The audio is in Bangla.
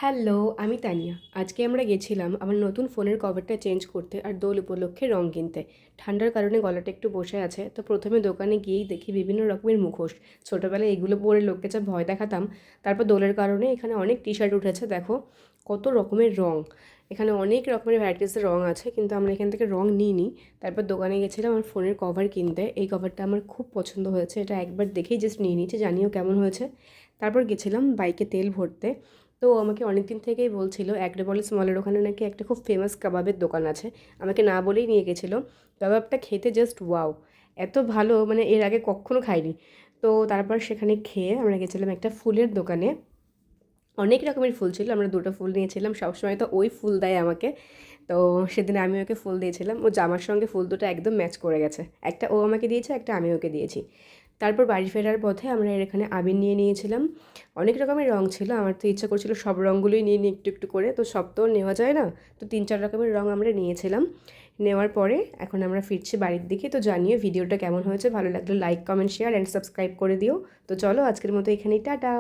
হ্যালো, আমি তানিয়া। আজকে আমরা গেছিলাম আমার নতুন ফোনের কভারটা চেঞ্জ করতে আর দোল উপলক্ষে রং কিনতে। ঠান্ডার কারণে গলাটা একটু বসে আছে, তো প্রথমে দোকানে গিয়েই দেখি বিভিন্ন রকমের মুখোশ। ছোটোবেলায় এগুলো পরে লোককে যা ভয় দেখাতাম। তারপর দোলের কারণে এখানে অনেক টি শার্ট উঠেছে, দেখো কত রকমের রং। এখানে অনেক রকমের ভ্যারাইটিসের রং আছে, কিন্তু আমরা এখান থেকে রং নিইনি। তারপর দোকানে গেছিলাম আমার ফোনের কভার কিনতে। এই কভারটা আমার খুব পছন্দ হয়েছে, এটা একবার দেখেই জাস্ট নিয়ে নিয়েছি, জানিও কেমন হয়েছে। তারপর গেছিলাম বাইকে তেল ভরতে। তো আমাকে অনেক দিন থেকেই বলছিল অ্যাগ্রোপলিস মলের ওখানে নাকি একটা খুব ফেমাস কাবাবের দোকান আছে। আমাকে না বলেই নিয়ে গেছিলো। কাবাবটা খেতে জাস্ট ওয়াও, এত ভালো, মানে এর আগে কখনো খাইনি। তো তারপর সেখানে খেয়ে আমরা গেছিলাম একটা ফুলের দোকানে। অনেক রকমের ফুল ছিল, আমরা দুটো ফুল নিয়েছিলাম। সবসময় তো ওই ফুল দেয় আমাকে। তো সেদিন আমি ওকে ফুল দিয়েছিলাম, ও জামার সঙ্গে ফুল দুটো একদম ম্যাচ করে গেছে। একটা ও আমাকে দিয়েছে, একটা আমি ওকে দিয়েছি। তারপর বাড়ি ফেরার পথে আমরা এর এখানে আবির নিয়ে নিয়েছিলাম। অনেক রকমের রং ছিল, আমার তো ইচ্ছা করছিল সব রঙগুলোই নিয়ে নিই একটু একটু করে, তো সব তো নেওয়া যায় না। তো 3-4 রকমের রং আমরা নিয়েছিলাম। নেওয়ার পরে এখন আমরা ফিরছি বাড়ির দিকে। তো জানিয়ে ভিডিওটা কেমন হয়েছে, ভালো লাগলে like comment share and subscribe করে দিও। তো চলো আজকের মতো এখানেই, টাটা।